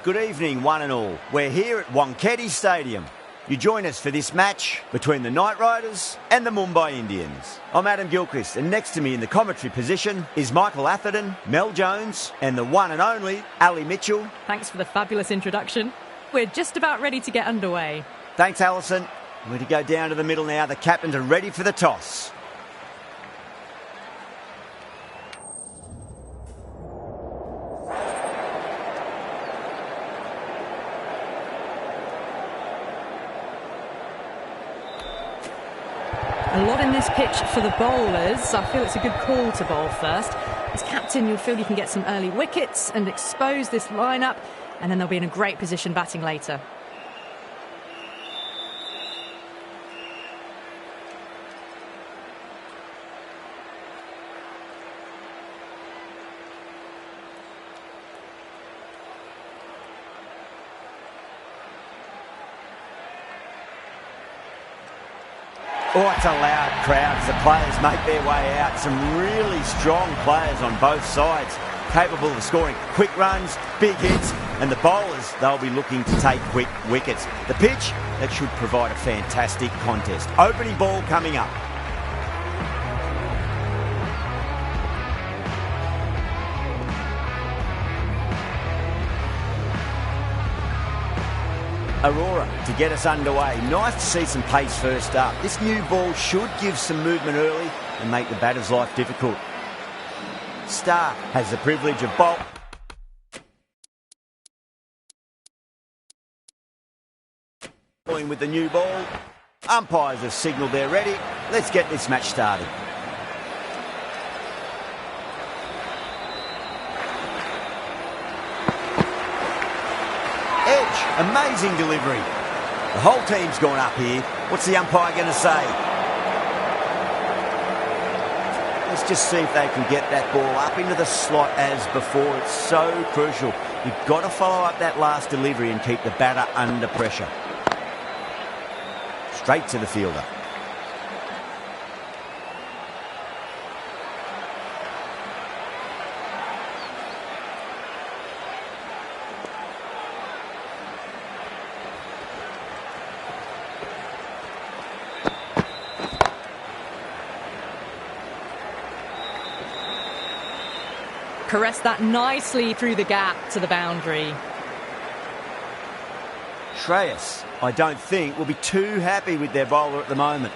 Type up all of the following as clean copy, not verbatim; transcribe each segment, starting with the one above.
Good evening, one and all. We're here at Wankhede Stadium. You join us for this match between the Knight Riders and the Mumbai Indians. I'm Adam Gilchrist, and next to me in the commentary position is Michael Atherton, Mel Jones, and the one and only Ali Mitchell. Thanks for the fabulous introduction. We're just about ready to get underway. Thanks, Alison. We're to go down to the middle now. The captains are ready for the toss. A lot in this pitch for the bowlers. I feel it's a good call to bowl first. As captain, you'll feel you can get some early wickets and expose this lineup, and then they'll be in a great position batting later. Oh, it's a loud crowd as the players make their way out. Some really strong players on both sides, capable of scoring quick runs, big hits, and the bowlers, they'll be looking to take quick wickets. The pitch, that should provide a fantastic contest. Opening ball coming up. Aurora to get us underway. Nice to see some pace first up. This new ball should give some movement early and make the batter's life difficult. Star has the privilege of bowling with the new ball. Umpires have signalled they're ready. Let's get this match started. Amazing delivery. The whole team's gone up here. What's the umpire going to say? Let's just see if they can get that ball up into the slot as before. It's so crucial. You've got to follow up that last delivery and keep the batter under pressure. Straight to the fielder. Caress that nicely through the gap to the boundary. Shreyas, I don't think, will be too happy with their bowler at the moment.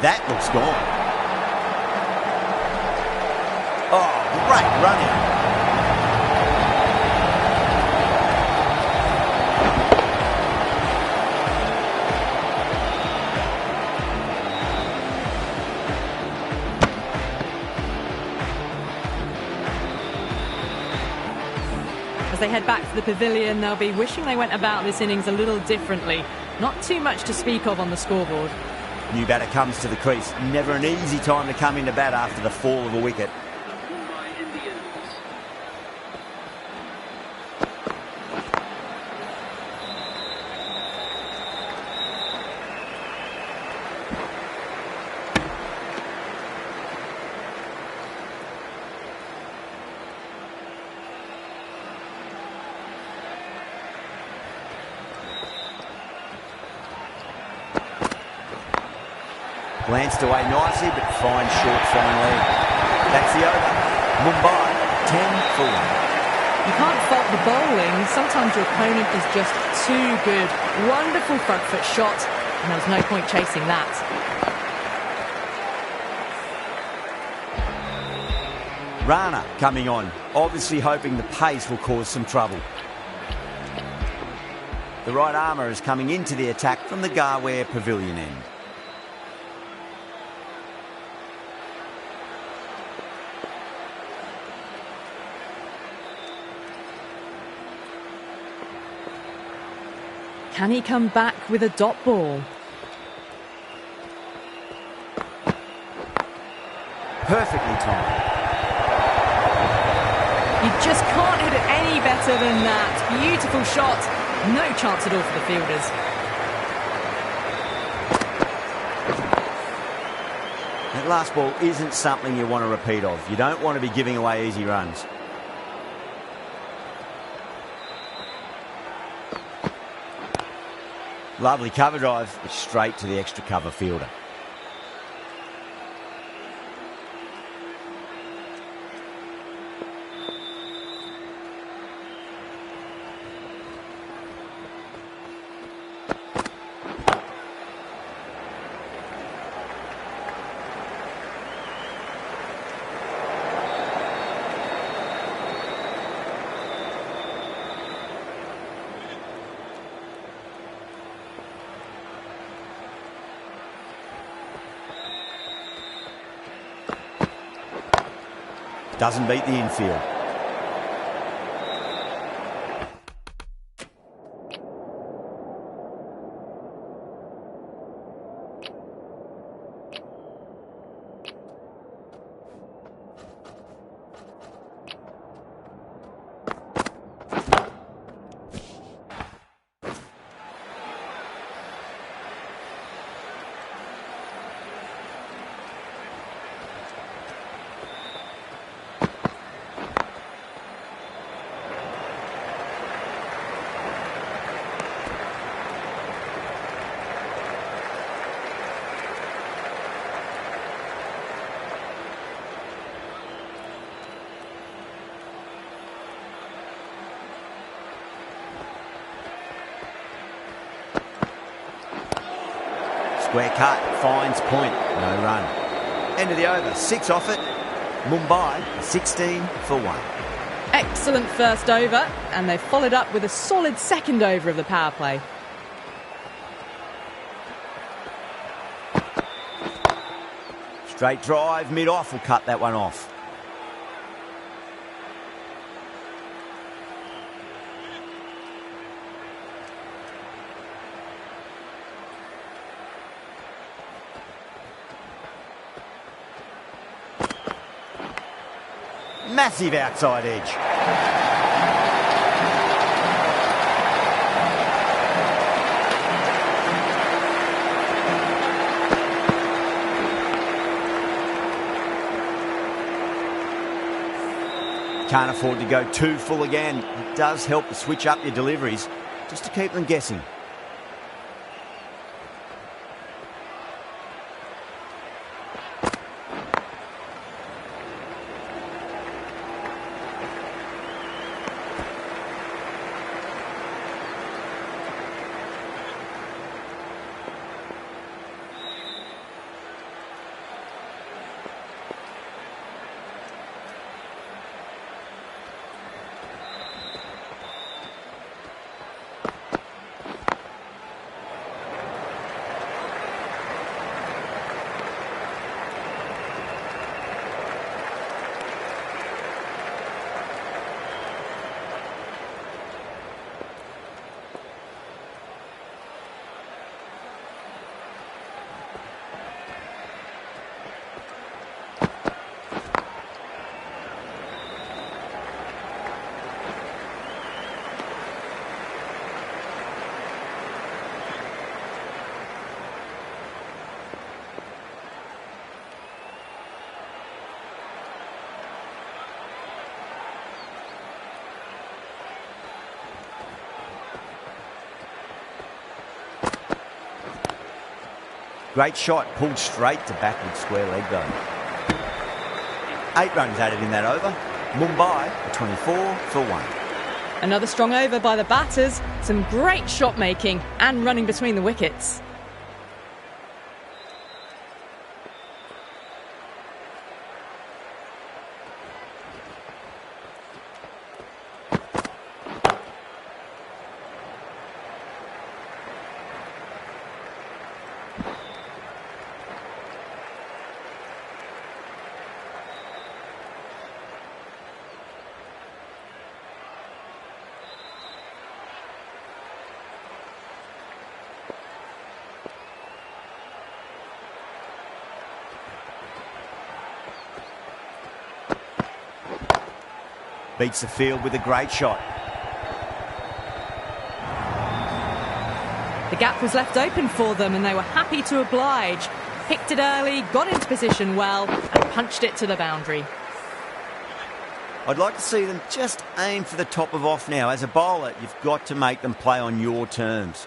That looks gone. Oh, great running. As they head back to the pavilion, they'll be wishing they went about this innings a little differently. Not too much to speak of on the scoreboard. New batter comes to the crease. Never an easy time to come into bat after the fall of a wicket. Glanced away nicely, but fine short finally. That's the over. Mumbai, 10 for 1. You can't fault the bowling. Sometimes your opponent is just too good. Wonderful front foot shot, and there was no point chasing that. Rana coming on, obviously hoping the pace will cause some trouble. The right armour is coming into the attack from the Garware Pavilion end. Can he come back with a dot ball? Perfectly timed. You just can't hit it any better than that. Beautiful shot. No chance at all for the fielders. last ball isn't something you want to repeat of. You don't want to be giving away easy runs. Lovely cover drive, but straight to the extra cover fielder. Doesn't beat the infield. Square cut, finds point, no run. End of the over, 6 off it. Mumbai, 16 for 1. Excellent first over, and they've followed up with a solid second over of the power play. Straight drive, mid-off will cut that one off. Massive outside edge. Can't afford to go too full again. It does help to switch up your deliveries just to keep them guessing. Great shot, pulled straight to backward square leg though. 8 runs added in that over. Mumbai, 24 for 1. Another strong over by the batters. Some great shot making and running between the wickets. Beats the field with a great shot. The gap was left open for them and they were happy to oblige. picked it early, got into position well, and punched it to the boundary. I'd like to see them just aim for the top of off now. As a bowler, you've got to make them play on your terms.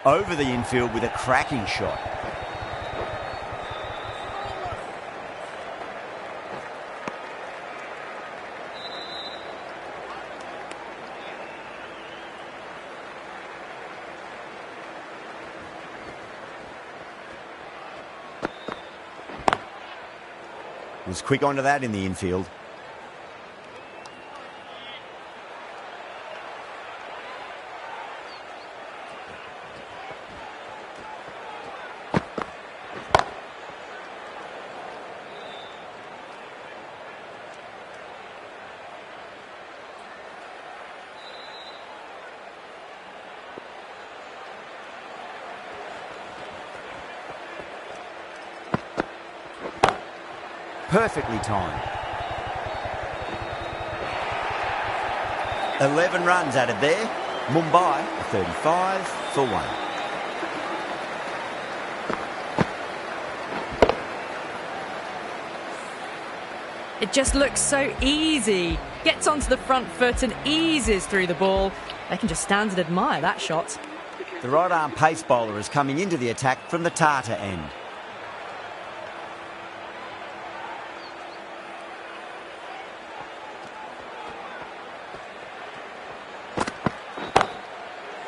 Over the infield with a cracking shot. Was quick onto that in the infield. Perfectly timed. 11 runs added there. Mumbai, a 35 for 1. It just looks so easy. Gets onto the front foot and eases through the ball. They can just stand and admire that shot. The right arm pace bowler is coming into the attack from the Tata end.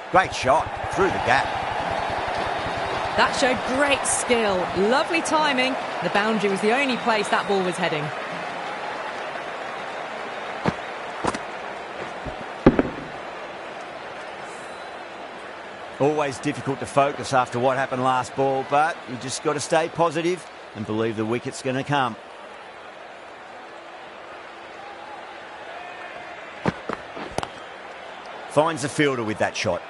Great shot through the gap. That showed great skill, lovely timing. The boundary was the only place that ball was heading. Always difficult to focus after what happened last ball, but you just got to stay positive and believe the wicket's going to come. Finds the fielder with that shot.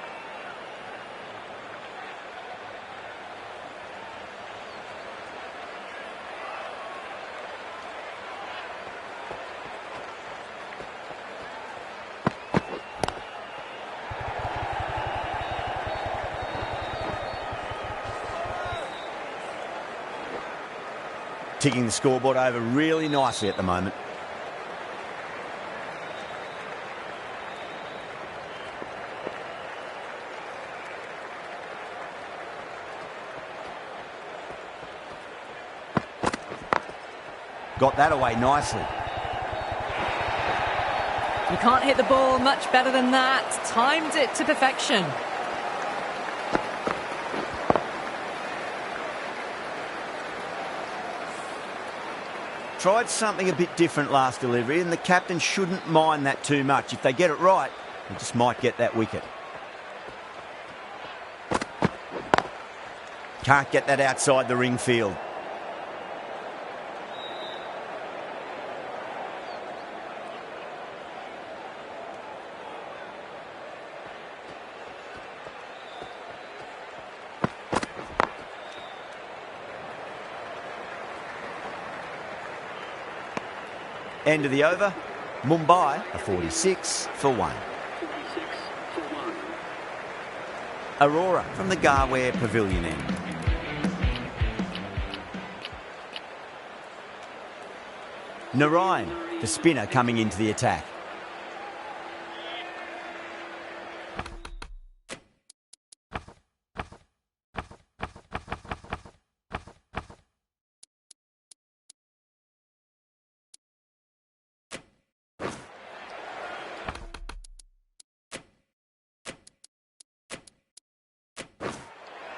Ticking the scoreboard over really nicely at the moment. Got that away nicely. You can't hit the ball much better than that. Timed it to perfection. Tried something a bit different last delivery, and the captain shouldn't mind that too much. If they get it right, they just might get that wicket. Can't get that outside the ring field. End of the over. Mumbai, a 46 for 1. Aurora from the Garware Pavilion end. Narayan, the spinner, coming into the attack.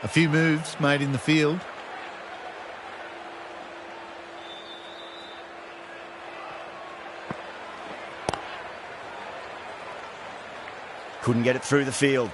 A few moves made in the field. Couldn't get it through the field.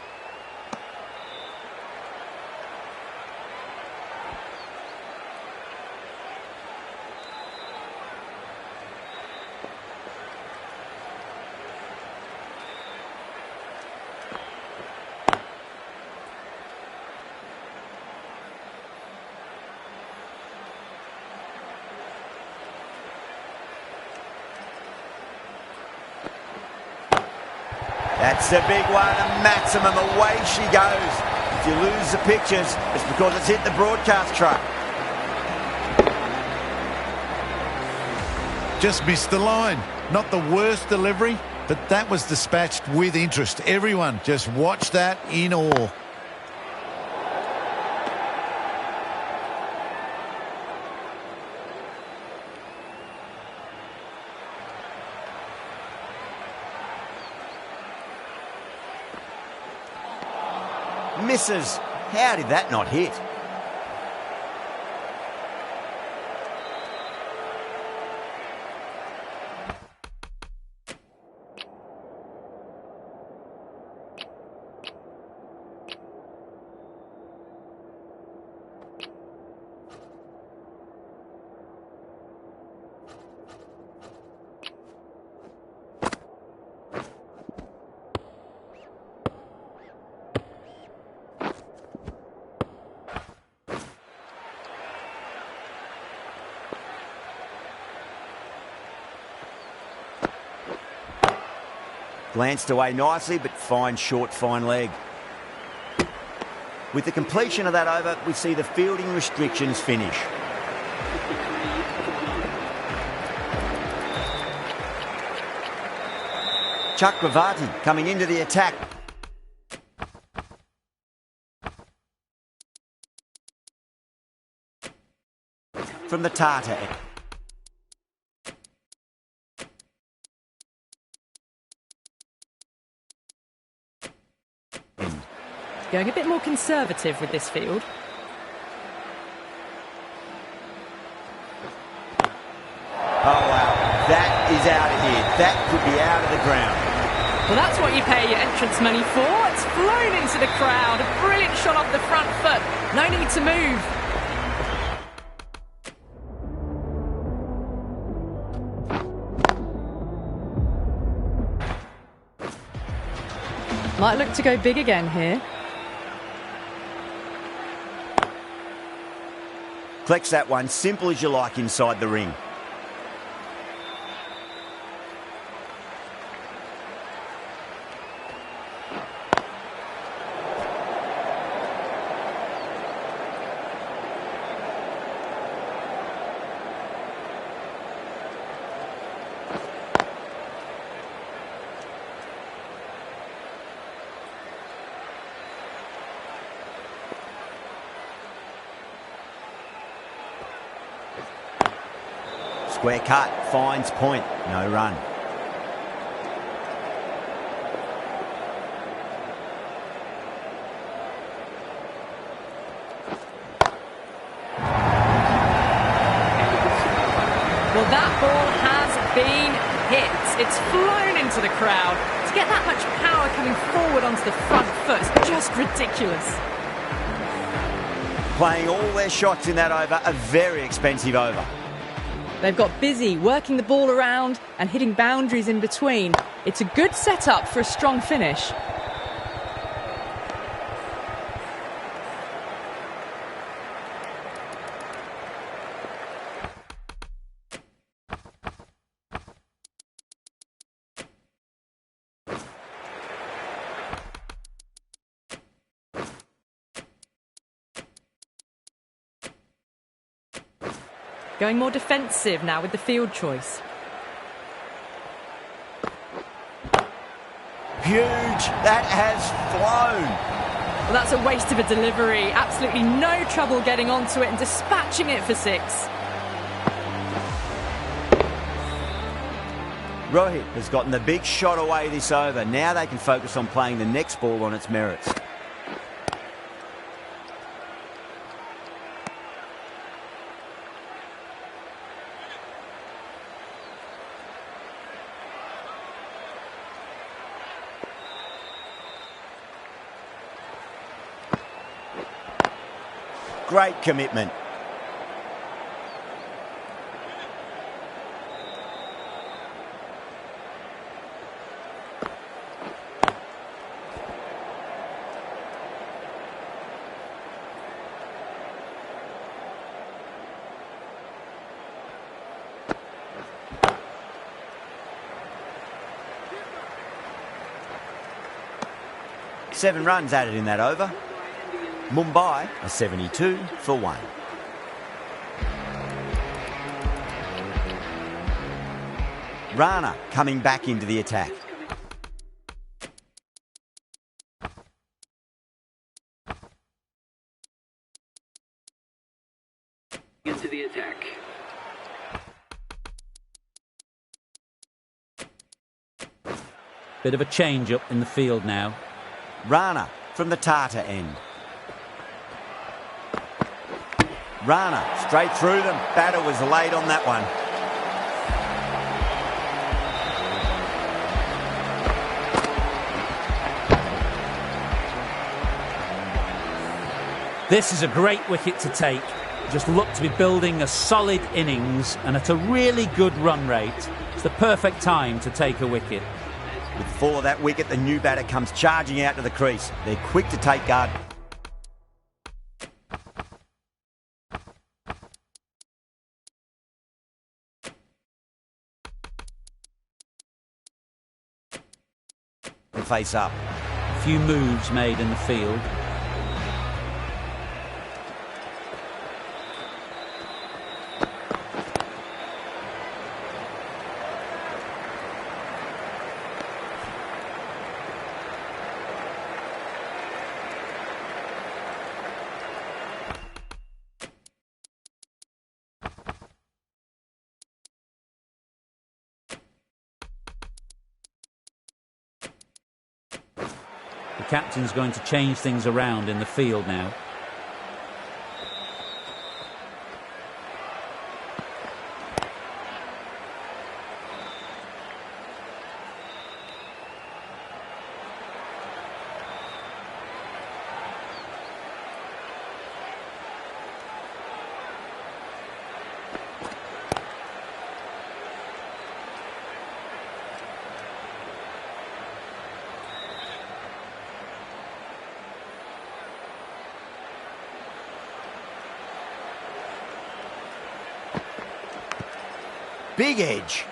That's a big one, a maximum. Away she goes. If you lose the pictures, it's because it's hit the broadcast truck. Just missed the line. Not the worst delivery, but that was dispatched with interest. Everyone just watched that in awe. Misses. How did that not hit? Glanced away nicely, but fine short, fine leg. With the completion of that over, we see the fielding restrictions finish. Chakravarti coming into the attack. From the Tata. Going a bit more conservative with this field. Oh, wow. That is out of here. That could be out of the ground. Well, that's what you pay your entrance money for. It's flown into the crowd. A brilliant shot off the front foot. No need to move. Might look to go big again here. Collects that one, simple as you like inside the ring. Square cut, finds point, no run. Well, that ball has been hit. It's flown into the crowd. To get that much power coming forward onto the front foot is just ridiculous. Playing all their shots in that over, a very expensive over. They've got busy working the ball around and hitting boundaries in between. It's a good setup for a strong finish. Going more defensive now with the field choice. Huge. That has flown. Well, that's a waste of a delivery. Absolutely no trouble getting onto it and dispatching it for six. Rohit has gotten the big shot away this over. Now they can focus on playing the next ball on its merits. Great commitment. Seven runs added in that over. Mumbai are 72 for 1. Rana coming back into the attack. Into the attack. Bit of a change up in the field now. Rana from the Tata end. Rana straight through them. Batter was late on that one. This is a great wicket to take. Just look to be building a solid innings and at a really good run rate. It's the perfect time to take a wicket. With 4 of that wicket, the new batter comes charging out to the crease. They're quick to take guard. And face up. A few moves made in the field. The captain's going to change things around in the field now. Big edge.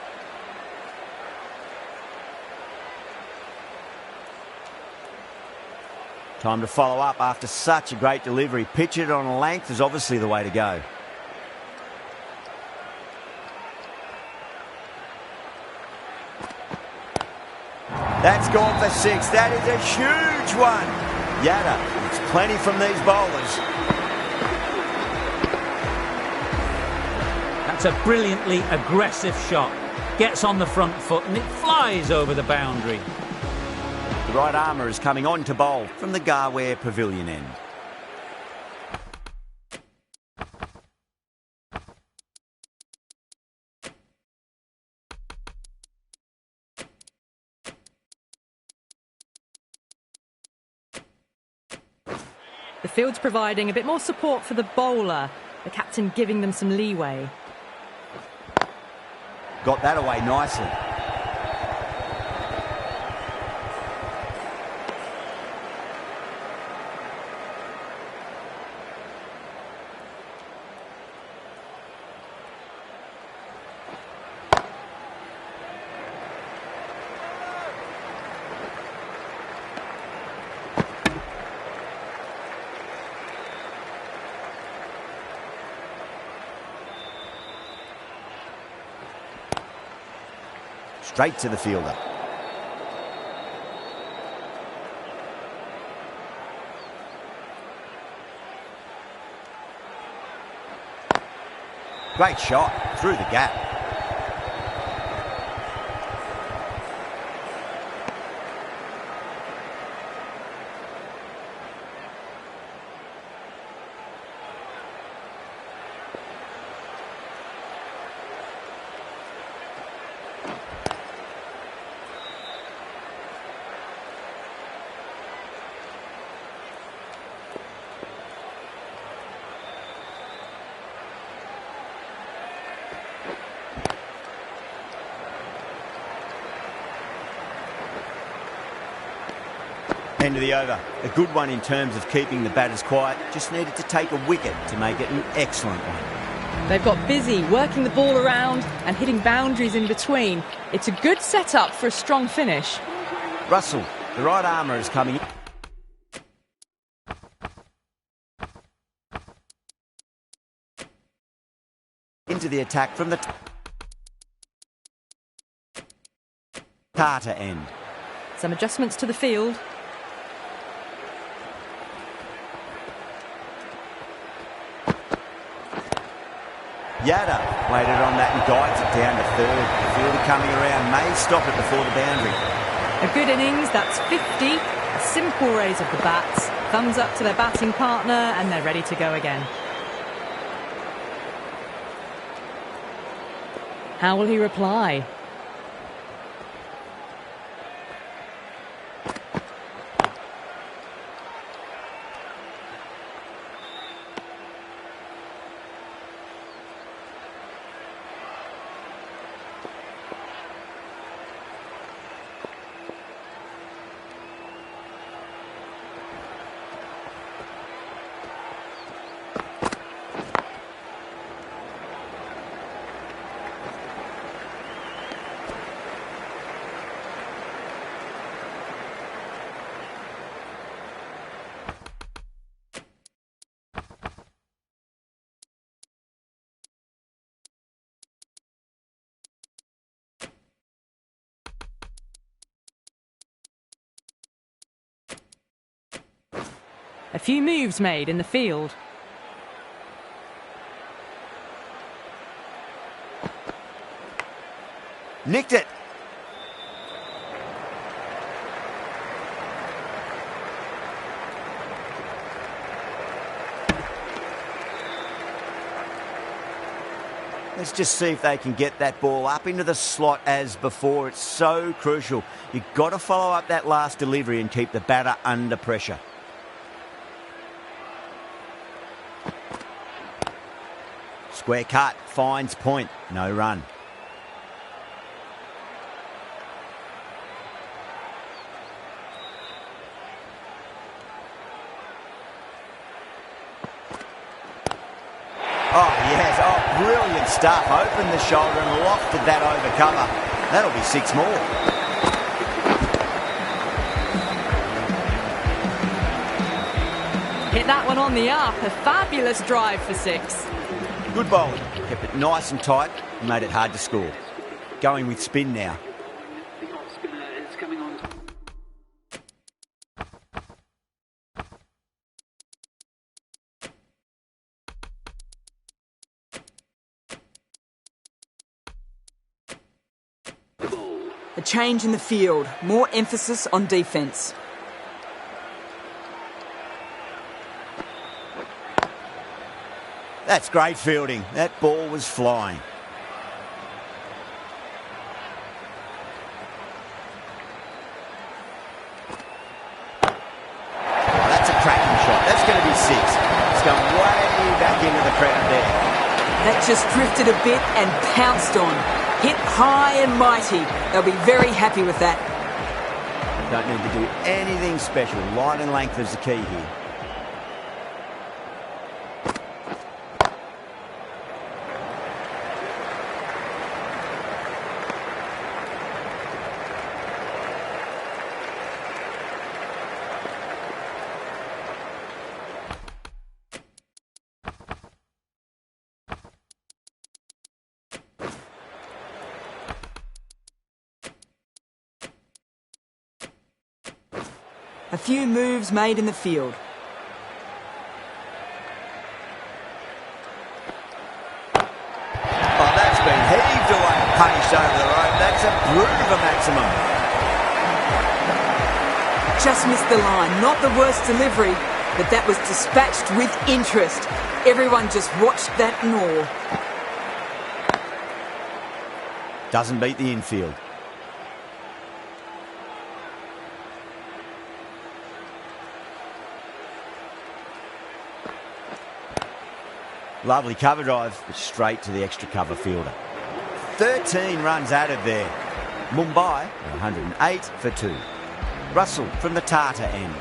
Time to follow up after such a great delivery. Pitch it on a length is obviously the way to go. That's gone for 6. That is a huge one. Yada, it's plenty from these bowlers. That's a brilliantly aggressive shot. Gets on the front foot and it flies over the boundary. The right armour is coming on to bowl from the Garware Pavilion end. The field's providing a bit more support for the bowler, the captain giving them some leeway. Got that away nicely. Straight to the fielder. Great shot through the gap. End of the over. A good one in terms of keeping the batters quiet. Just needed to take a wicket to make it an excellent one. They've got busy working the ball around and hitting boundaries in between. It's a good setup for a strong finish. Russell, the right armour is coming in. into the attack from the Carter end. Some adjustments to the field. Yada waited on that and guides it down to third. The fielder coming around may stop it before the boundary. A good innings, that's 50. A simple raise of the bats. Thumbs up to their batting partner and they're ready to go again. How will he reply? A few moves made in the field. Nicked it. Let's just see if they can get that ball up into the slot as before. It's so crucial. You've got to follow up that last delivery and keep the batter under pressure. Square cut, finds point, no run. Oh, yes, oh, brilliant stuff. Opened the shoulder and lofted that over cover. That'll be 6 more. Hit that one on the up. A fabulous drive for 6. Good bowling. Kept it nice and tight and made it hard to score. Going with spin now. The off spinner is coming on. The ball. A change in the field, more emphasis on defence. That's great fielding. That ball was flying. Oh, that's a cracking shot. That's going to be 6. It's going way back into the crowd there. That just drifted a bit and pounced on. Hit high and mighty. They'll be very happy with that. Don't need to do anything special. Line and length is the key here. A few moves made in the field. Oh, that's been heaved away and punished over the rope. That's a brute of a maximum. Just missed the line. Not the worst delivery, but that was dispatched with interest. Everyone just watched that in awe. Doesn't beat the infield. Lovely cover drive, but straight to the extra cover fielder. 13 runs added there. Mumbai, 108 for 2. Russell from the Tata end.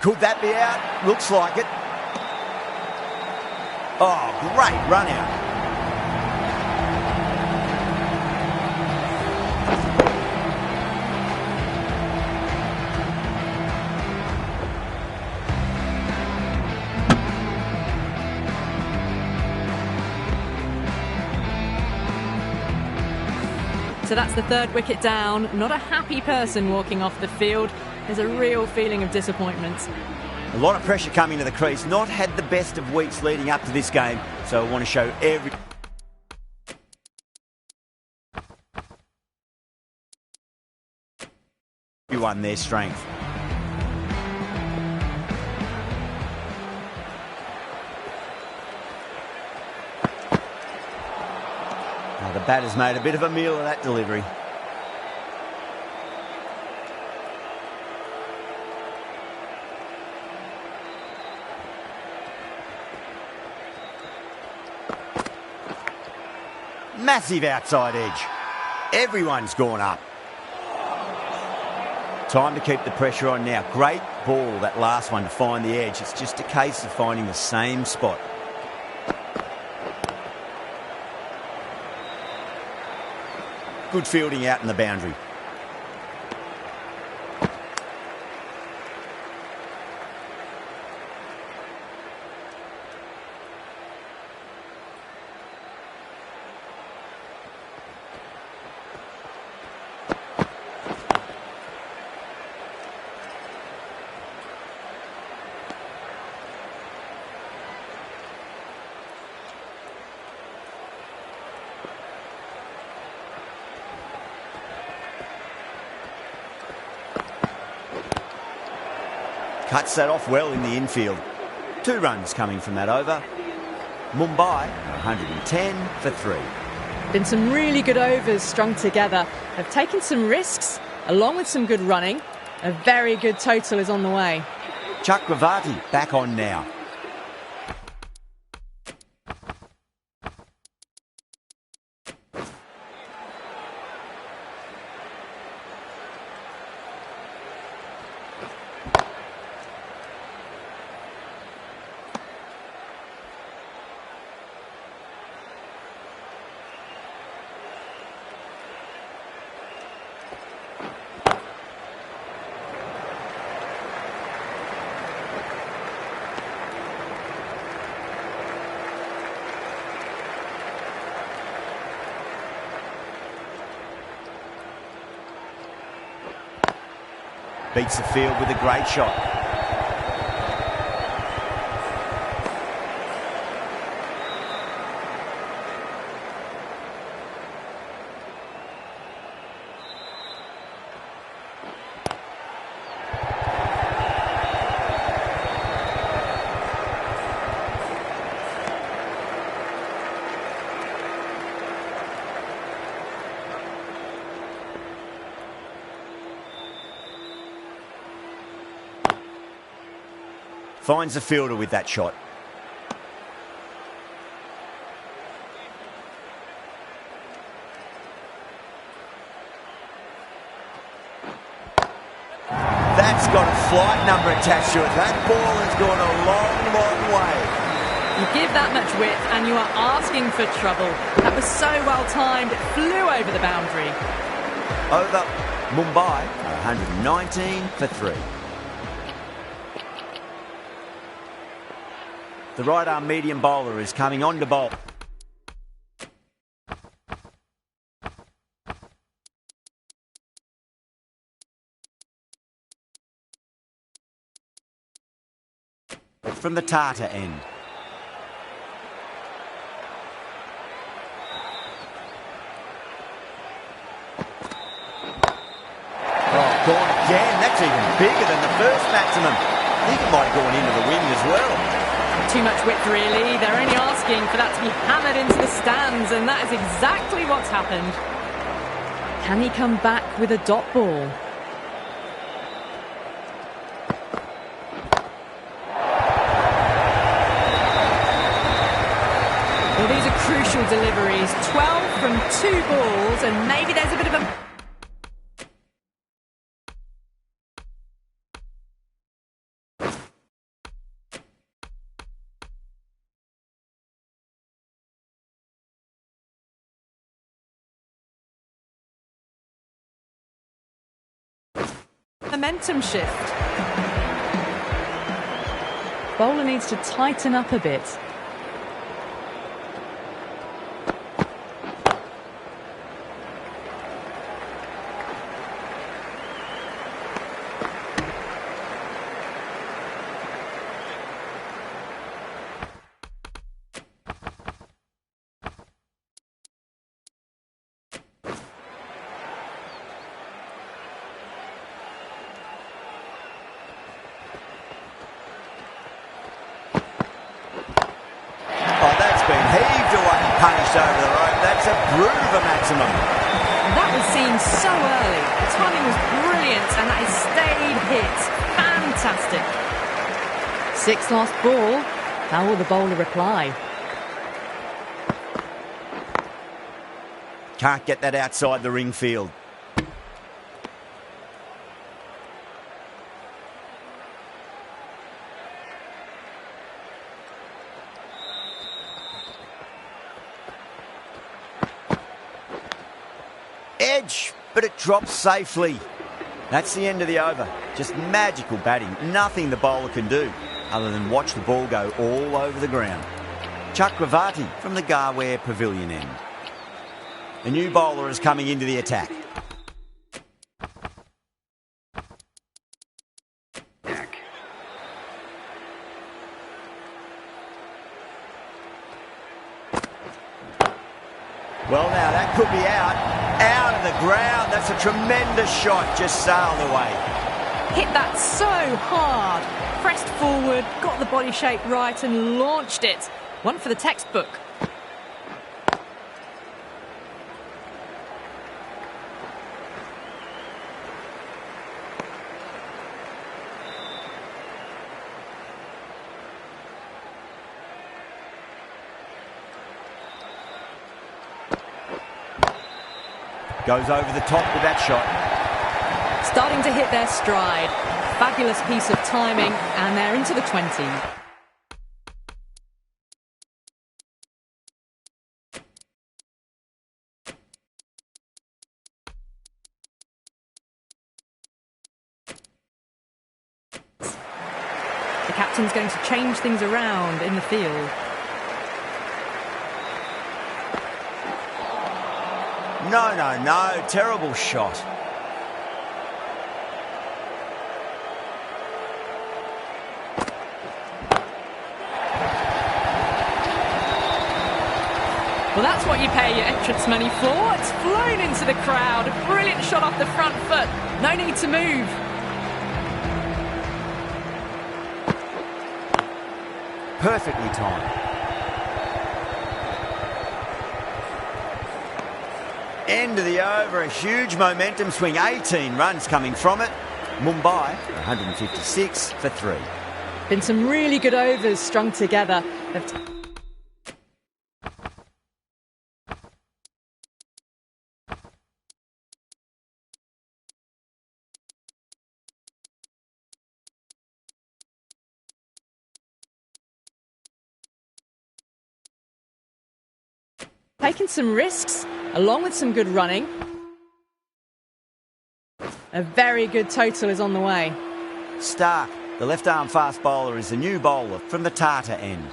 Could that be out? Looks like it. Oh, great run out. So that's the third wicket down. Not a happy person walking off the field. There's a real feeling of disappointment. A lot of pressure coming to the crease. Not had the best of weeks leading up to this game. So I want to show everyone their strength. Now the batter's made a bit of a meal of that delivery. Massive outside edge. Everyone's gone up. Time to keep the pressure on now. Great ball, that last one, to find the edge. It's just a case of finding the same spot. Good fielding out in the boundary. Cuts that off well in the infield. 2 runs coming from that over. Mumbai, 110 for 3. Been some really good overs strung together. Have taken some risks, along with some good running. A very good total is on the way. Chakravarti back on now. Beats the field with a great shot. Finds the fielder with that shot. That's got a flight number attached to it. That ball has gone a long, long way. You give that much width and you are asking for trouble. That was so well timed, it flew over the boundary. Over Mumbai, 119 for 3. The right-arm medium bowler is coming on to bowl. From the Tata end. Oh, gone again. That's even bigger than the first maximum. I think it might have gone into the wind as well. Too much width, really. They're only asking for that to be hammered into the stands, and that is exactly what's happened. Can he come back with a dot ball? Well, these are crucial deliveries. 12 from 2 balls, and maybe there's a bit of a... momentum shift. Bowler needs to tighten up a bit. groove a maximum. That was seen so early. The timing was brilliant and that is stayed hit. Fantastic. Sixth last ball. How will the bowler reply? Can't get that outside the ring field. Edge, but it drops safely. That's the end of the over. Just magical batting. Nothing the bowler can do other than watch the ball go all over the ground. Chakravarti from the Garware Pavilion end. The new bowler is coming into the attack. Well, now that could be out of the ground. That's a tremendous shot, just sailed away. Hit that so hard. Pressed forward, got the body shape right and launched it. One for the textbook. Goes over the top with that shot. Starting to hit their stride. Fabulous piece of timing, and they're into the 20. The captain's going to change things around in the field. No. Terrible shot. Well, that's what you pay your entrance money for. It's flown into the crowd. A brilliant shot off the front foot. No need to move. Perfectly timed. End of the over, a huge momentum swing, 18 runs coming from it. Mumbai, 156 for 3. Been some really good overs strung together. Taking some risks, along with some good running. A very good total is on the way. Stark, the left-arm fast bowler, is the new bowler from the Tata end.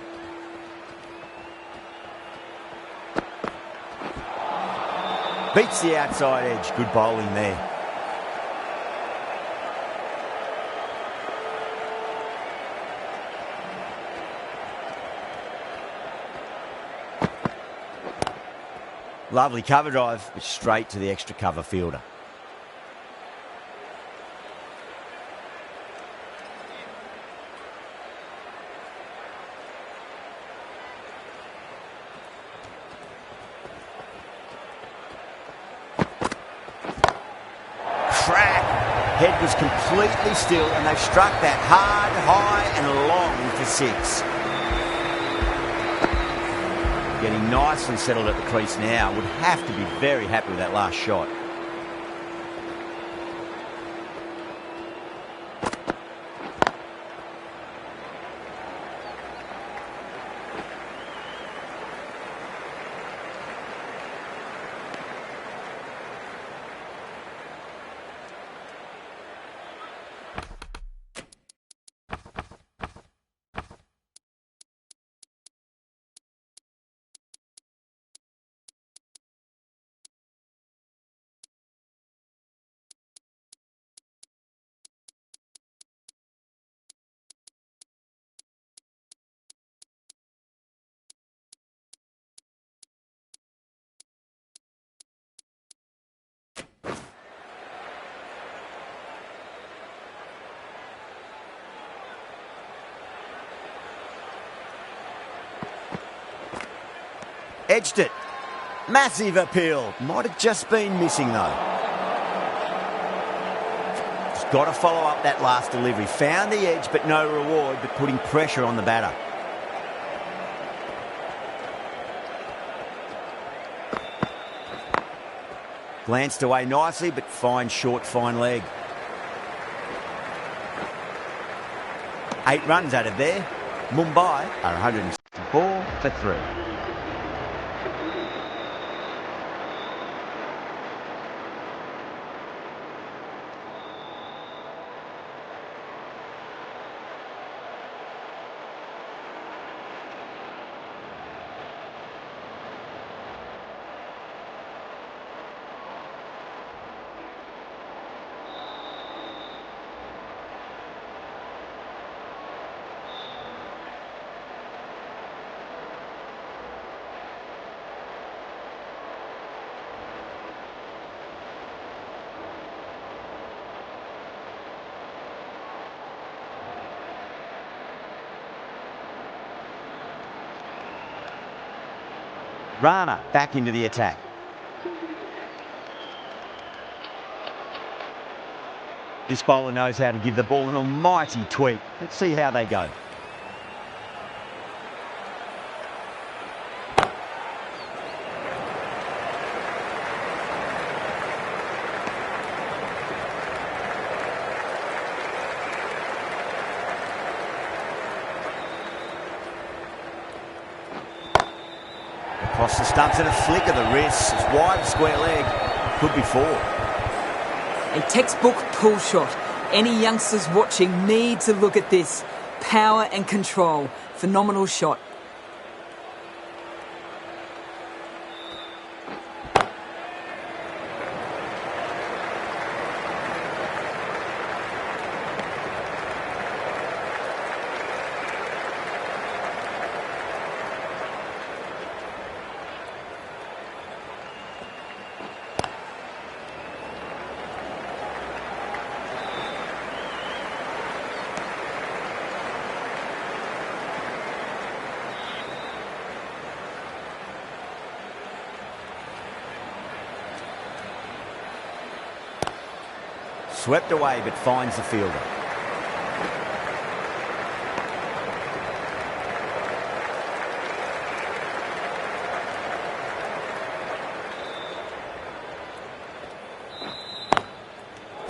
Beats the outside edge. Good bowling there. Lovely cover drive, but straight to the extra cover fielder. Crack! Head was completely still and they've struck that hard, high and long for 6. Getting nicely settled at the crease now. Would have to be very happy with that last shot. Edged it. Massive appeal. Might have just been missing though. Just got to follow up that last delivery. Found the edge but no reward, but putting pressure on the batter. Glanced away nicely, but fine short, fine leg. 8 runs added there. Mumbai are 164 for 3. Rana back into the attack. This bowler knows how to give the ball an almighty tweak. Let's see how they go. Across the stumps and a flick of the wrist. It's wide, square leg. Could be 4. A textbook pull shot. Any youngsters watching need to look at this. Power and control. Phenomenal shot. Swept away but finds the fielder.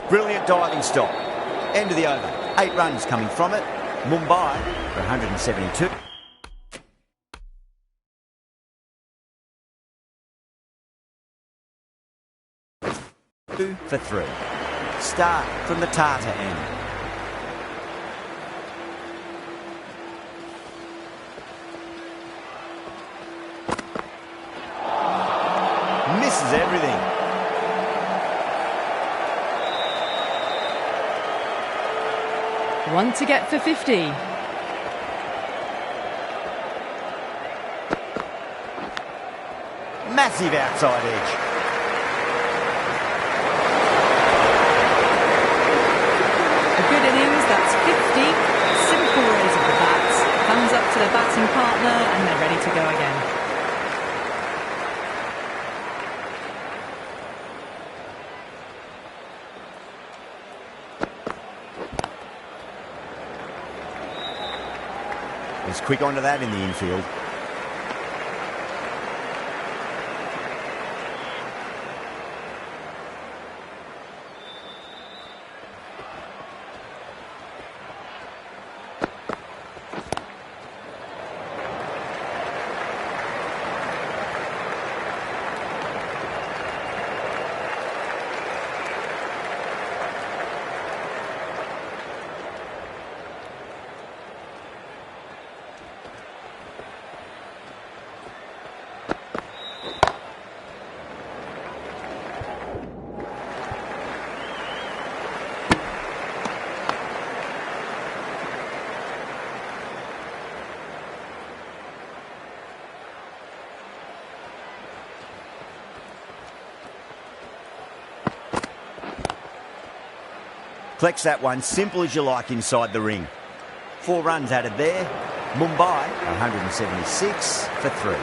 Brilliant diving stop. End of the over. 8 runs coming from it. Mumbai for 172. For 3. Start from the Tata end. Misses everything. One to get for 50. Massive outside edge. Good innings, that's 50. Simple raise of the bats. Thumbs up to the batting partner and they're ready to go again. He's quick onto that in the infield. Collects that one, simple as you like, inside the ring. 4 runs added there. Mumbai, 176 for 3.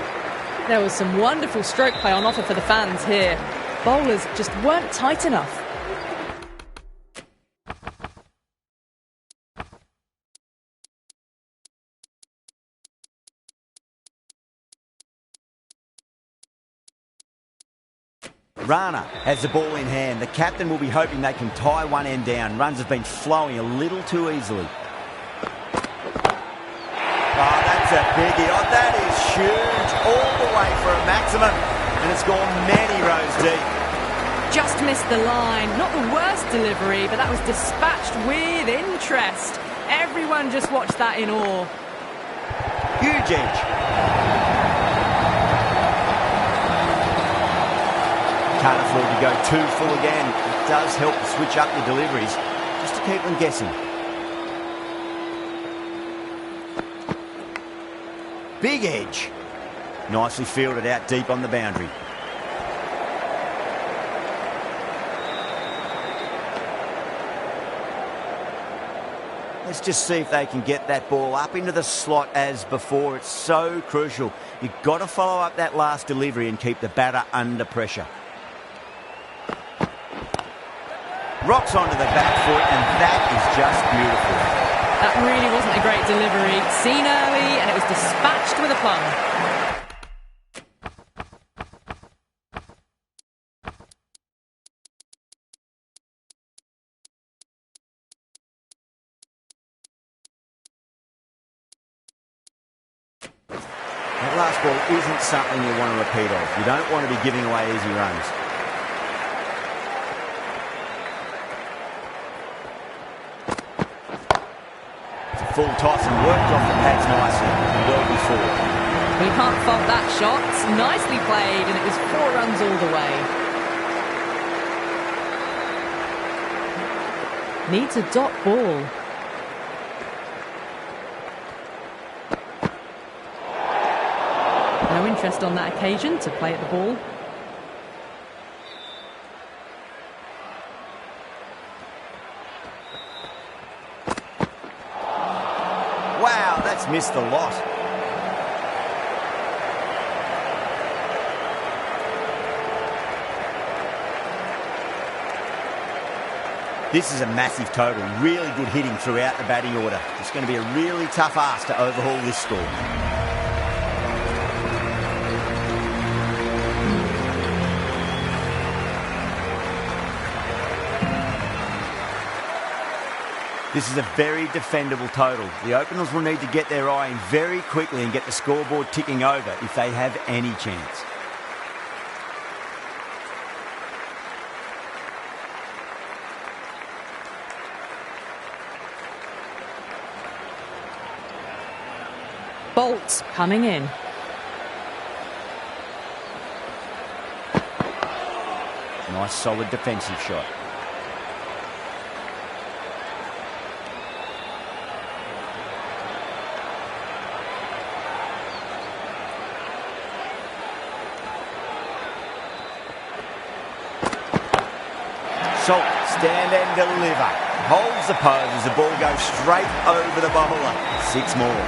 There was some wonderful stroke play on offer for the fans here. Bowlers just weren't tight enough. Rana has the ball in hand. The captain will be hoping they can tie one end down. Runs have been flowing a little too easily. Oh, that's a biggie. Oh, that is huge. All the way for a maximum. And it's gone many rows deep. Just missed the line. Not the worst delivery, but that was dispatched with interest. Everyone just watched that in awe. Huge edge. Can't afford to go too full again. It does help to switch up your deliveries, just to keep them guessing. Big edge. Nicely fielded out deep on the boundary. Let's just see if they can get that ball up into the slot as before. It's so crucial. You've got to follow up that last delivery and keep the batter under pressure. Rocks onto the back foot, and that is just beautiful. That really wasn't a great delivery. Seen early, and it was dispatched with a plum. That last ball isn't something you want to repeat of. You don't want to be giving away easy runs. Full toss and worked off the pads nicely. Well before. We can't fault that shot. Nicely played, and it was 4 runs all the way. Needs a dot ball. No interest on that occasion to play at the ball. Wow, that's missed a lot. This is a massive total. Really good hitting throughout the batting order. It's going to be a really tough ask to overhaul this score. This is a very defendable total. The openers will need to get their eye in very quickly and get the scoreboard ticking over if they have any chance. Bolts coming in. Nice solid defensive shot. Salt, stand and deliver. Holds the pose as the ball goes straight over the bowler. 6 more.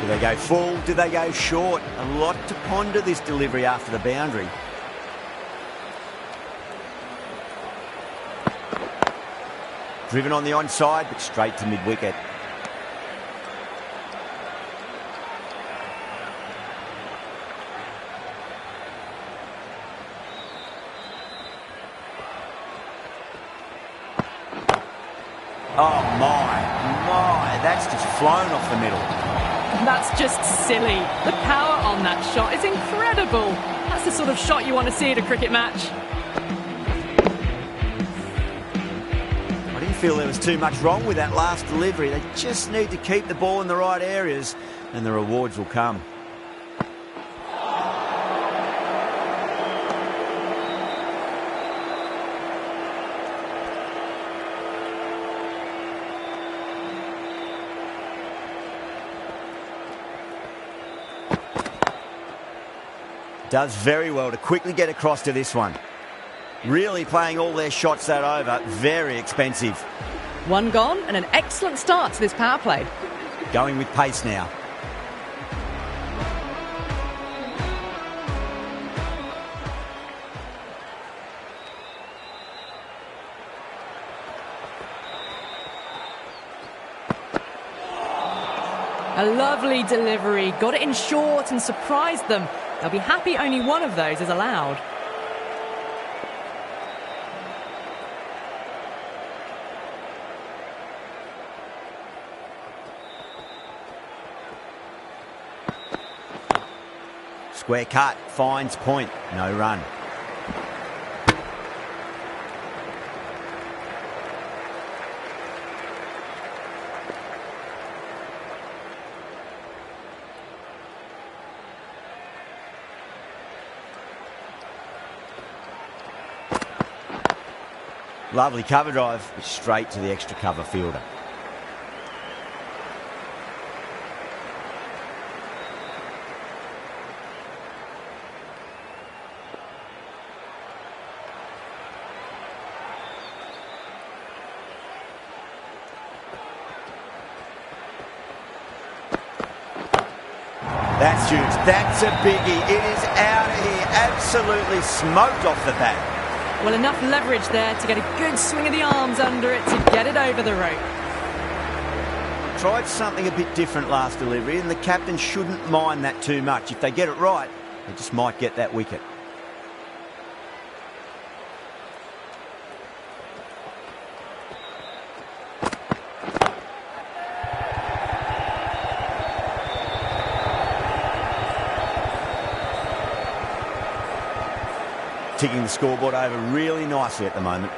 Do they go full? Do they go short? A lot to ponder this delivery after the boundary. Driven on the onside, but straight to mid-wicket. Oh my, that's just flown off the middle. That's just silly. The power on that shot is incredible. That's the sort of shot you want to see at a cricket match. I didn't feel there was too much wrong with that last delivery. They just need to keep the ball in the right areas and the rewards will come. Does very well to quickly get across to this one. Really playing all their shots that over. Very expensive. One gone and an excellent start to this power play. Going with pace now. A lovely delivery. Got it in short and surprised them. They'll be happy only one of those is allowed. Square cut, finds point, no run. Lovely cover drive, straight to the extra cover fielder. That's huge. That's a biggie. It is out of here. Absolutely smoked off the bat. Well, enough leverage there to get a good swing of the arms under it to get it over the rope. Tried something a bit different last delivery, and the captain shouldn't mind that too much. If they get it right, they just might get that wicket. Ticking the scoreboard over really nicely at the moment.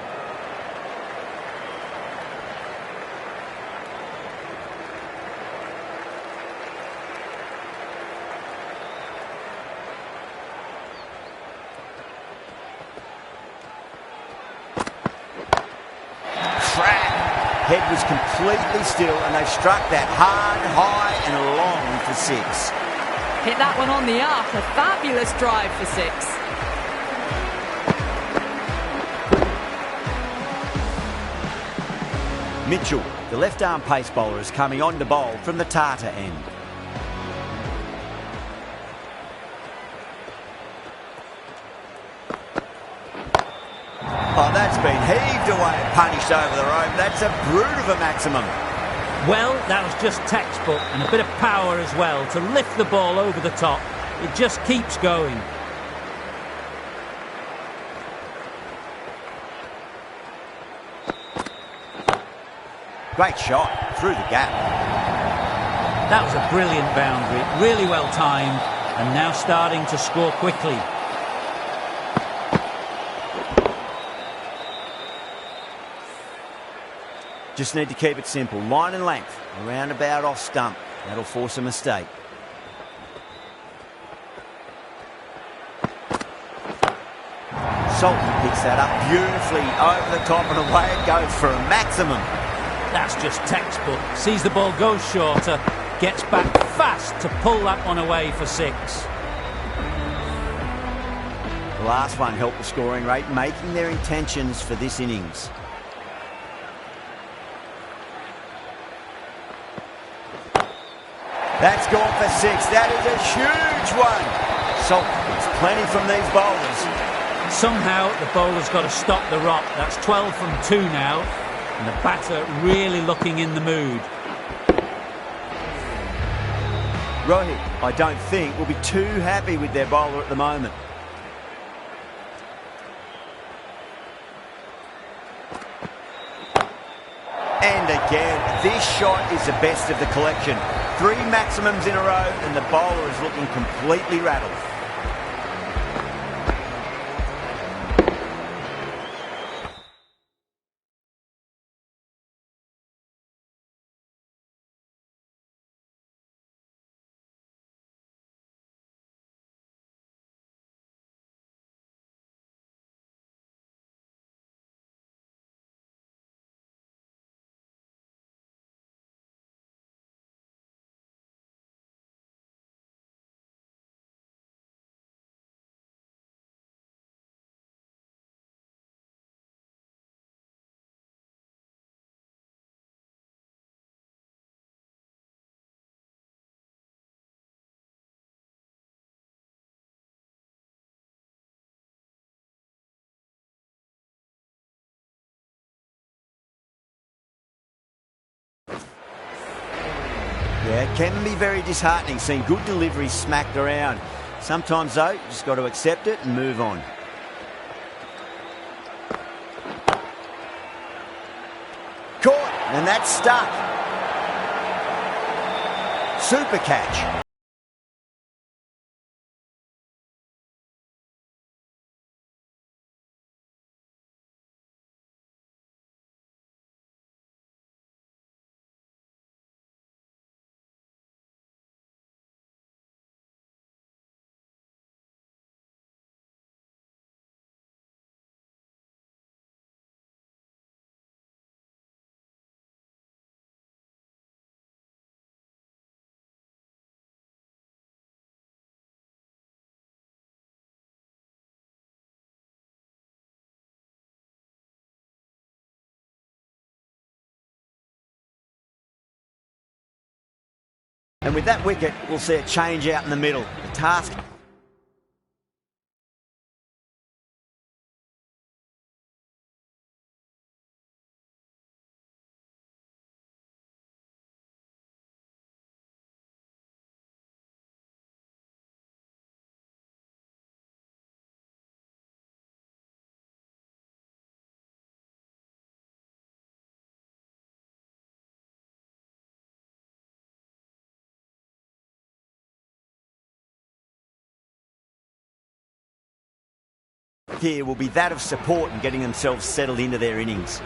Track. Head was completely still and they've struck that hard, high and long for six. Hit that one on the up. A fabulous drive for six. Mitchell, the left-arm pace bowler, is coming on to bowl from the Tata end. Oh, that's been heaved away and punished over the rope. That's a brute of a maximum. Well, that was just textbook and a bit of power as well to lift the ball over the top. It just keeps going. Great shot through the gap. That was a brilliant boundary, really well timed, and now starting to score quickly. Just need to keep it simple. Line and length, around about off stump. That'll force a mistake. Salton picks that up beautifully over the top and away it goes for a maximum. That's just textbook. Sees the ball go shorter, gets back fast to pull that one away for six. The last one helped the scoring rate, making their intentions for this innings. That's gone for six. That is a huge one. Salton gets plenty from these bowlers. Somehow the bowler's got to stop the rot. That's 12 from 2 now. And the batter really looking in the mood. Rohit, I don't think, will be too happy with their bowler at the moment. And again, this shot is the best of the collection. 3 maximums in a row and the bowler is looking completely rattled. Yeah, it can be very disheartening seeing good deliveries smacked around. Sometimes, though, you just got to accept it and move on. Caught, and that's stuck. Super catch. And with that wicket, we'll see a change out in the middle. The task... here will be that of support and getting themselves settled into their innings.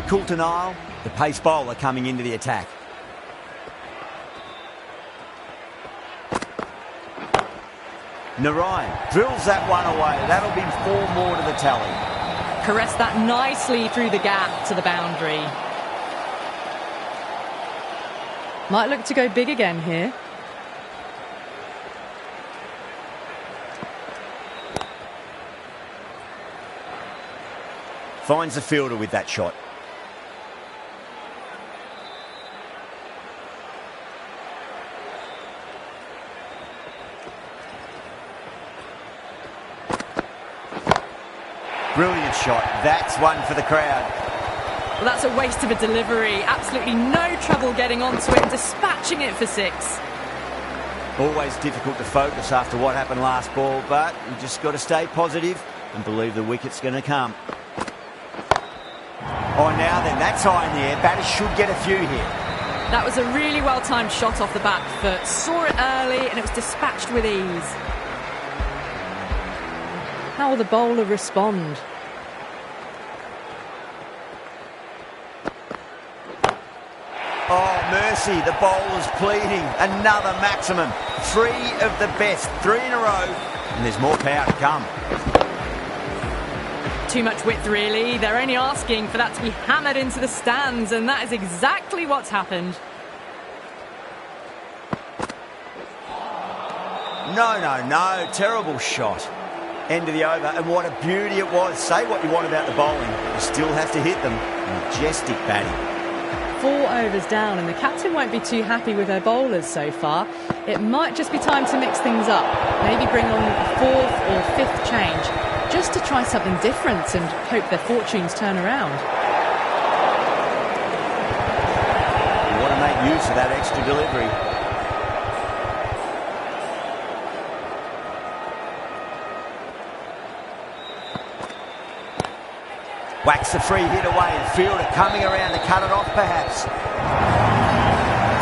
Coulter Nile, the pace bowler, coming into the attack. Narayan drills that one away. That'll be 4 more to the tally. Caressed that nicely through the gap to the boundary. Might look to go big again here. Finds the fielder with that shot. Brilliant shot. That's one for the crowd. Well, that's a waste of a delivery. Absolutely no trouble getting onto it and dispatching it for 6. Always difficult to focus after what happened last ball, but you just got to stay positive and believe the wicket's going to come. Oh, now then, that's high in the air. Batters should get a few here. That was a really well-timed shot off the back foot. Saw it early and it was dispatched with ease. How will the bowler respond? Oh, mercy, the bowler's pleading. Another maximum. 3 of the best. 3 in a row. And there's more power to come. Too much width, really. They're only asking for that to be hammered into the stands, and that is exactly what's happened. No. Terrible shot. End of the over, and what a beauty it was. Say what you want about the bowling, you still have to hit them. Majestic batting. 4 overs down, and the captain won't be too happy with her bowlers so far. It might just be time to mix things up. Maybe bring on a 4th or 5th change, just to try something different and hope their fortunes turn around. You want to make use of that extra delivery. Whacks the free hit away and fielder coming around to cut it off perhaps.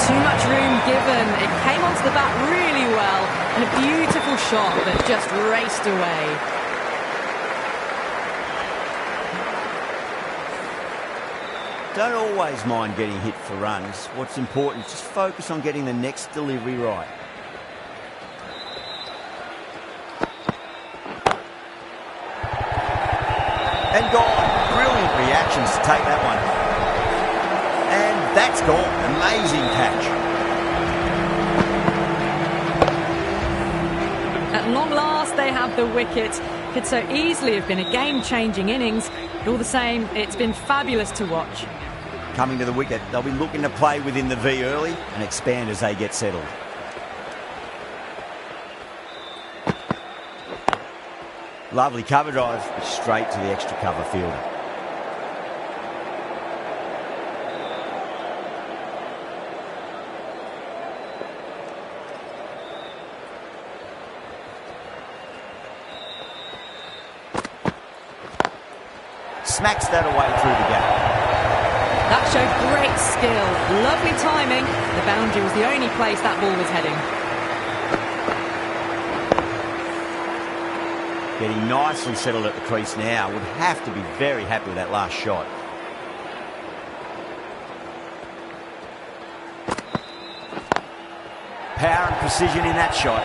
Too much room given. It came onto the bat really well, and a beautiful shot that just raced away. Don't always mind getting hit for runs. What's important is just focus on getting the next delivery right. And gone. Brilliant reactions to take that one. And that's gone. Amazing catch. At long last, they have the wicket. Could so easily have been a game-changing innings, but all the same, it's been fabulous to watch. Coming to the wicket, they'll be looking to play within the V early and expand as they get settled. Lovely cover drive, straight to the extra cover fielder. smacks that away through the gap. That showed great skill. Lovely timing. The boundary was the only place that ball was heading. Getting nicely settled at the crease now. Would have to be very happy with that last shot. Power and precision in that shot.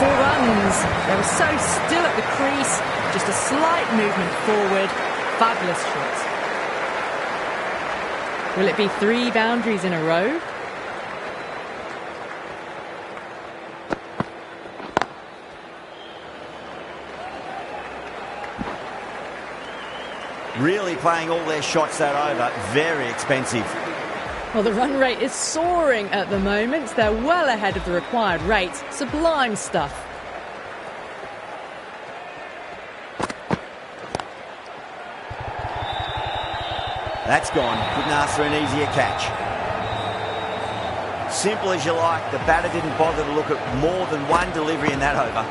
4 runs. They were so still at the crease. Just a slight movement forward. Fabulous shot. Will it be 3 boundaries in a row? Really playing all their shots that over. Very expensive. Well, the run rate is soaring at the moment. They're well ahead of the required rate. Sublime stuff. That's gone. Couldn't ask for an easier catch. Simple as you like. The batter didn't bother to look at more than one delivery in that over.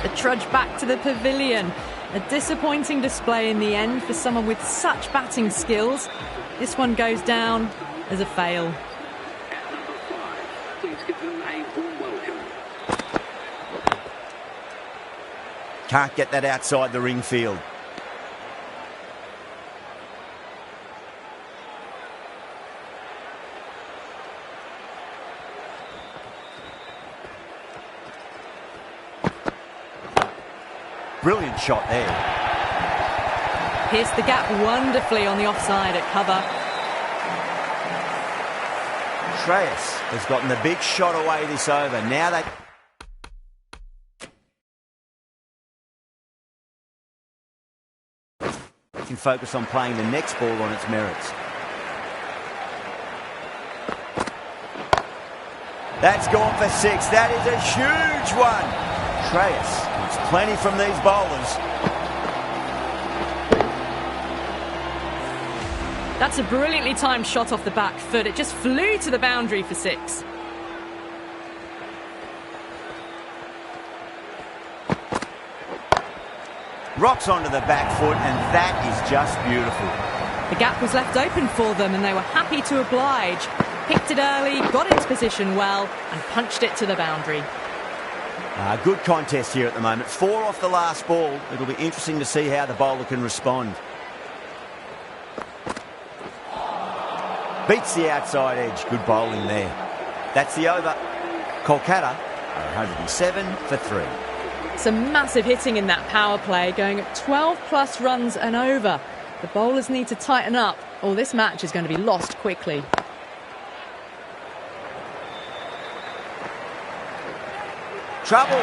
The trudge back to the pavilion. A disappointing display in the end for someone with such batting skills. This one goes down as a fail. At number 5, please give them a warm welcome. Can't get that outside the ring field. Brilliant shot there. Pierced the gap wonderfully on the offside at cover. Shreyas has gotten the big shot away this over. Now they can focus on playing the next ball on its merits. That's gone for 6. That is a huge one. Shreyas gets plenty from these bowlers. That's a brilliantly timed shot off the back foot. It just flew to the boundary for 6. Rocks onto the back foot, and that is just beautiful. The gap was left open for them and they were happy to oblige. Picked it early, got into position well and punched it to the boundary. Good contest here at the moment. 4 off the last ball. It'll be interesting to see how the bowler can respond. Beats the outside edge. Good bowling there. That's the over. Kolkata are 107 for 3. Some massive hitting in that power play, going at 12 plus runs and over. The bowlers need to tighten up or this match is going to be lost quickly. Trouble.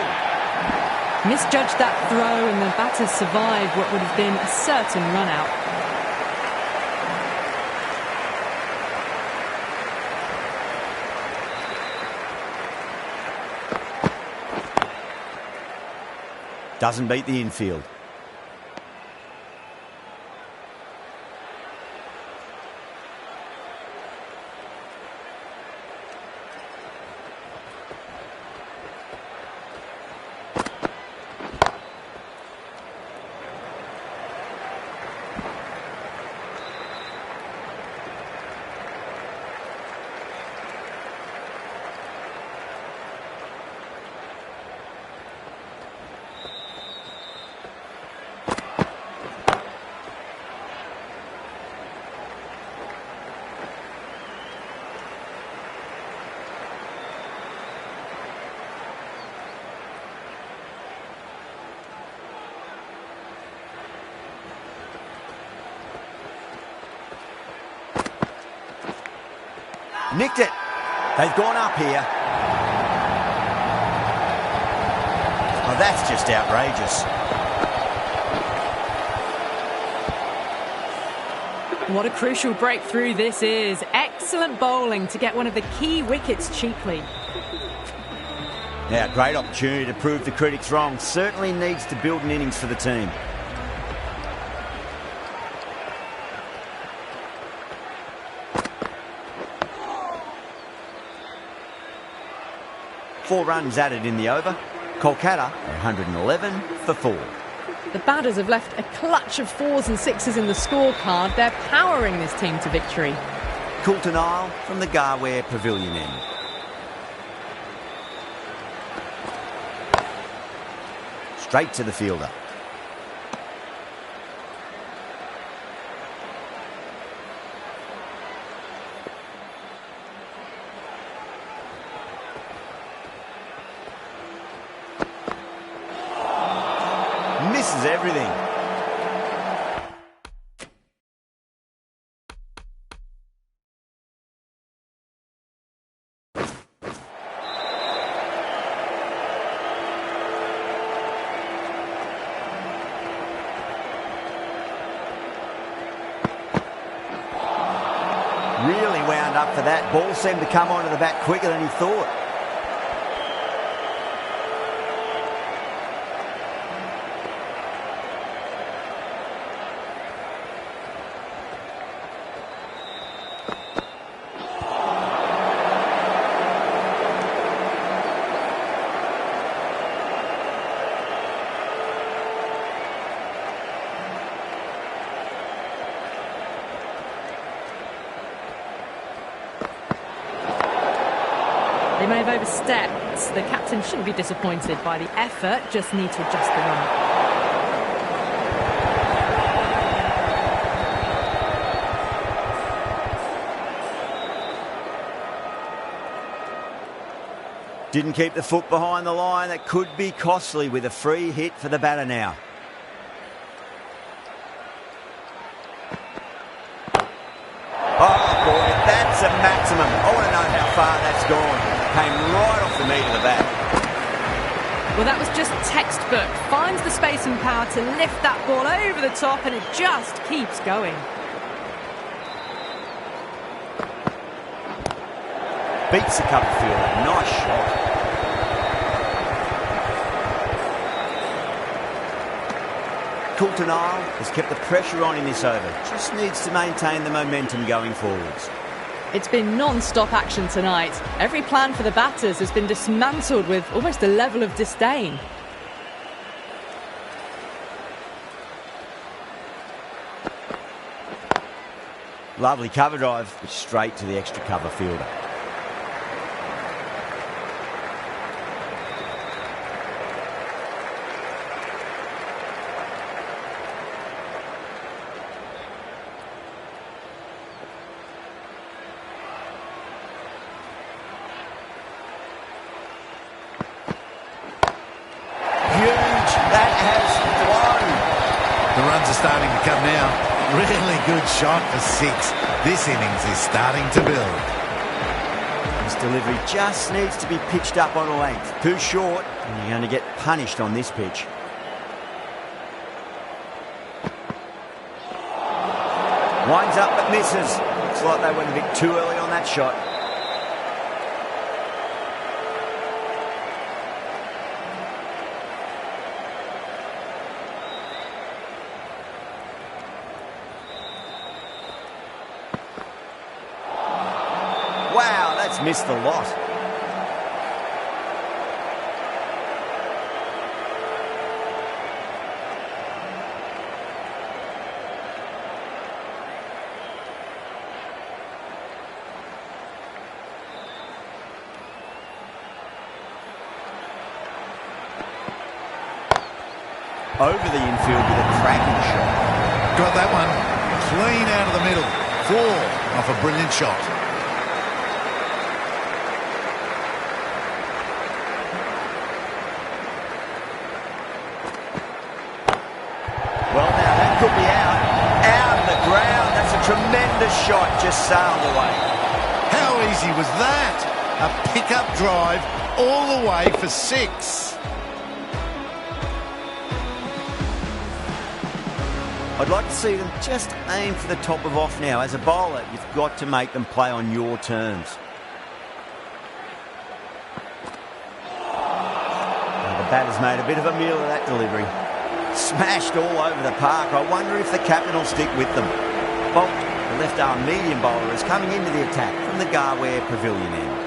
Misjudged that throw and the batters survived what would have been a certain run out. Doesn't beat the infield. Nicked it. They've gone up here. Oh, that's just outrageous. What a crucial breakthrough this is. Excellent bowling to get one of the key wickets cheaply. Now, great opportunity to prove the critics wrong. Certainly needs to build an innings for the team. Four runs added in the over. Kolkata 111 for 4. The batters have left a clutch of 4s and 6s in the scorecard. They're powering this team to victory. Coulton Isle from the Garware Pavilion end. Straight to the fielder. Misses everything. Really wound up for that. Ball seemed to come onto the bat quicker than he thought. They may have overstepped. The captain shouldn't be disappointed by the effort, just need to adjust the run. Didn't keep the foot behind the line. That could be costly with a free hit for the batter now. Oh boy, that's a maximum. I want to know how far that's gone. Came right off the meat of the bat. Well, that was just textbook. Finds the space and power to lift that ball over the top, and it just keeps going. Beats the cover fielder. Nice shot. Coulton Isle has kept the pressure on in this over. Just needs to maintain the momentum going forwards. It's been non-stop action tonight. Every plan for the batters has been dismantled with almost a level of disdain. Lovely cover drive, straight to the extra cover fielder. Starting to come now. Really good shot for 6. This innings is starting to build. This delivery just needs to be pitched up on a length. Too short, and you're going to get punished on this pitch. Winds up but misses. Looks like they went a bit too early on that shot. Wow, that's missed the lot. Over the infield with a cracking shot. Got that one clean out of the middle. 4 off a brilliant shot. Well, now that could be out. Out of the ground. That's a tremendous shot. Just sailed away. How easy was that? A pickup drive all the way for 6. I'd like to see them just aim for the top of off now. As a bowler, you've got to make them play on your terms. Now, the batter's made a bit of a meal of that delivery. Smashed all over the park. I wonder if the captain will stick with them. Bolt, the left-arm medium bowler, is coming into the attack from the Garware Pavilion end.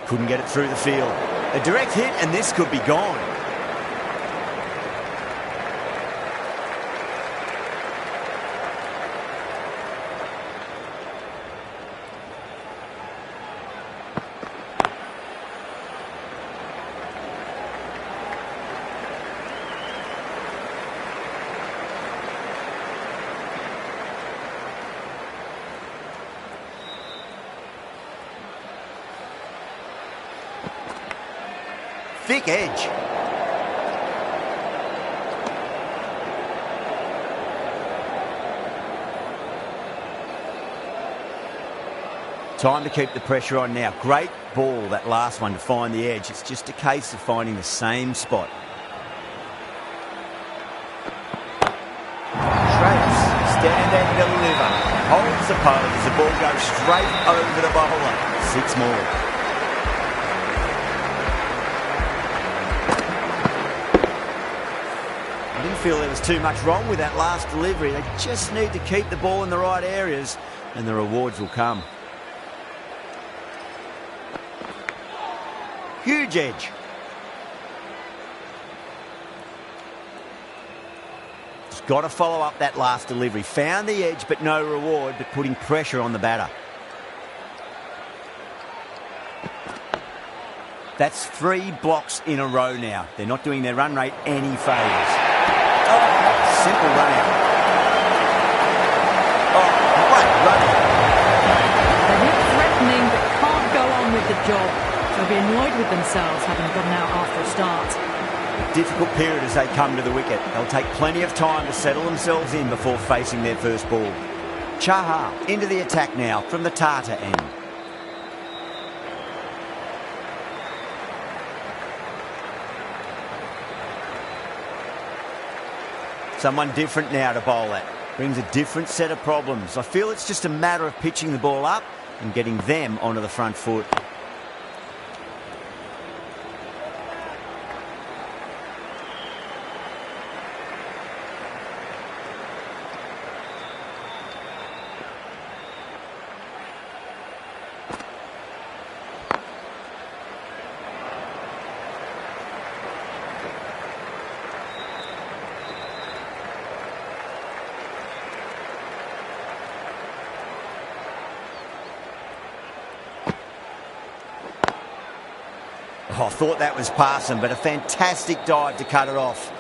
Couldn't get it through the field. A direct hit and this could be gone. Thick edge. Time to keep the pressure on now. Great ball, that last one, to find the edge. It's just a case of finding the same spot. Trace, stand and deliver. Holds the pose as the ball goes straight over the bowler. 6 more. I didn't feel there was too much wrong with that last delivery. They just need to keep the ball in the right areas and the rewards will come. Huge edge. Just got to follow up that last delivery. Found the edge but no reward, but putting pressure on the batter. That's 3 blocks in a row now. They're not doing their run rate any favours. Oh, simple run out. Oh, great run out. They look threatening but can't go on with the job. They'll be annoyed with themselves having gotten out after a start. A difficult period as they come to the wicket. They'll take plenty of time to settle themselves in before facing their first ball. Chahar into the attack now from the Tata end. Someone different now to bowl at. Brings a different set of problems. I feel it's just a matter of pitching the ball up and getting them onto the front foot. Oh, I thought that was passing, but a fantastic dive to cut it off.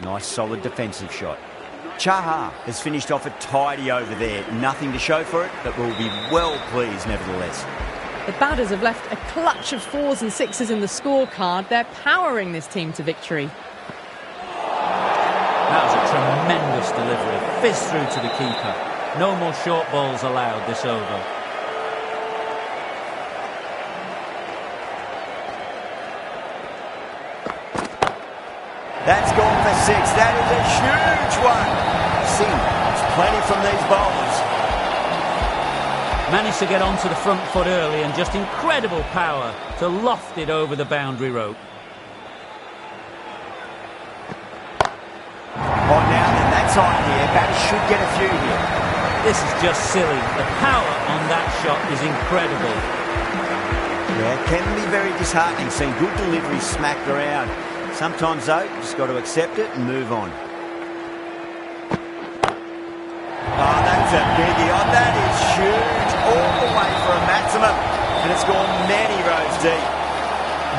Nice solid defensive shot. Chahar has finished off a tidy over there. Nothing to show for it, but will be well pleased nevertheless. The batters have left a clutch of 4s and 6s in the scorecard. They're powering this team to victory. That was a tremendous delivery. Fizz through to the keeper. No more short balls allowed this over. That's gone for 6. That is a huge one. There's plenty from these bowlers. Managed to get onto the front foot early and just incredible power to loft it over the boundary rope. Oh, now then, that's on here. Batters should get a few here. This is just silly. The power on that shot is incredible. Yeah, it can be very disheartening seeing good delivery smacked around. Sometimes, though, you just got to accept it and move on. Oh, that's a biggie. Oh, that is huge. All the way for a maximum. And it's gone many rows deep.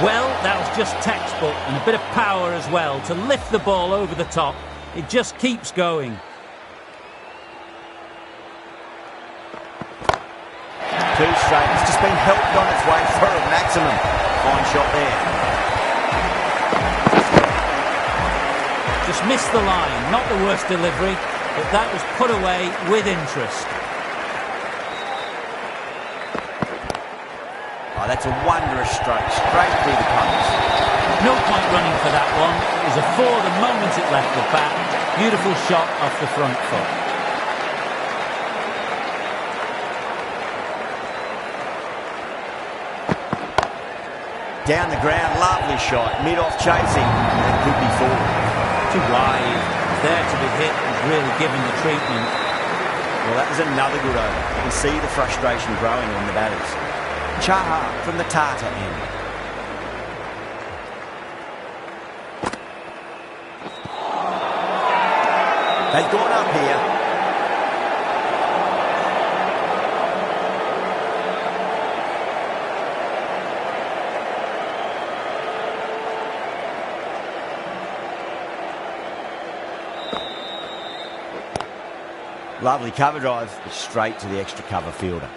Well, that was just textbook and a bit of power as well to lift the ball over the top. It just keeps going. 2 straight. It's just been helped on its way for a maximum. Fine shot there. Just missed the line. Not the worst delivery, but that was put away with interest. Oh, that's a wondrous stroke. Straight through the colours. No point running for that one. It was a 4 the moment it left the bat. Beautiful shot off the front foot. down the ground, lovely shot, mid-off chasing, and it could be forward. Too wide, there to be hit, and really given the treatment. Well, that was another good over. You can see the frustration growing on the batters. Chaha from the Tata end. They've gone up here. Lovely cover drive, straight to the extra cover fielder.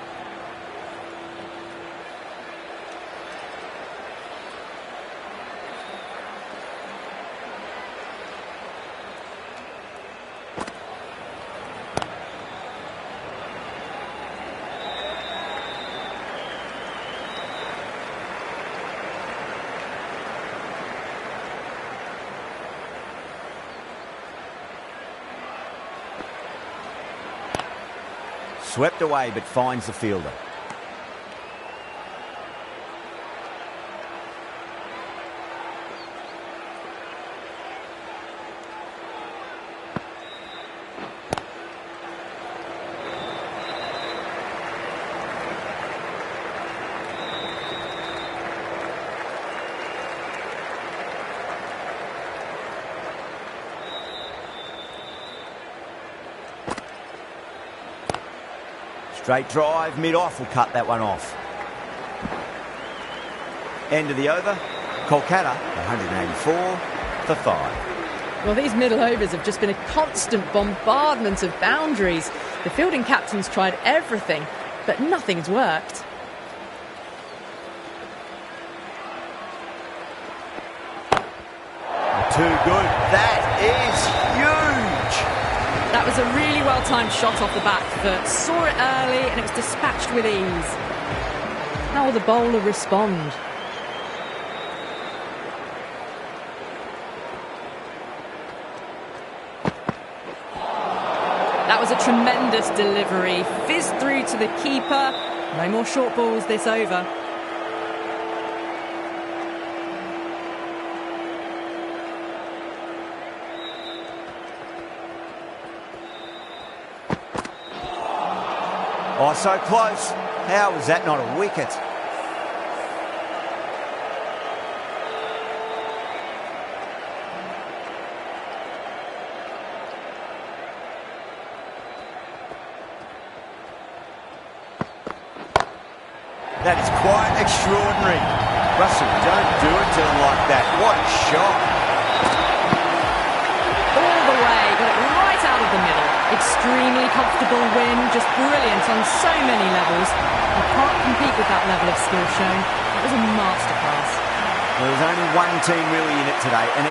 Swept away, but finds the fielder. Straight drive, mid-off will cut that one off. End of the over. Kolkata, 184 for 5. Well, these middle overs have just been a constant bombardment of boundaries. The fielding captain's tried everything, but nothing's worked. Too good. That is huge. That was a really well-timed shot off the bat. But saw it early and it was dispatched with ease. How will the bowler respond? That was a tremendous delivery. Fizzed through to the keeper. No more short balls this over. Oh, so close. How was that not a wicket? That is quite extraordinary. Russell, don't do it to him like that. What a shot. All the way, got it right out of the middle. Extremely comfortable win, just brilliant on so many levels. You can't compete with that level of skill shown. It was a masterclass. There was only one team really in it today, and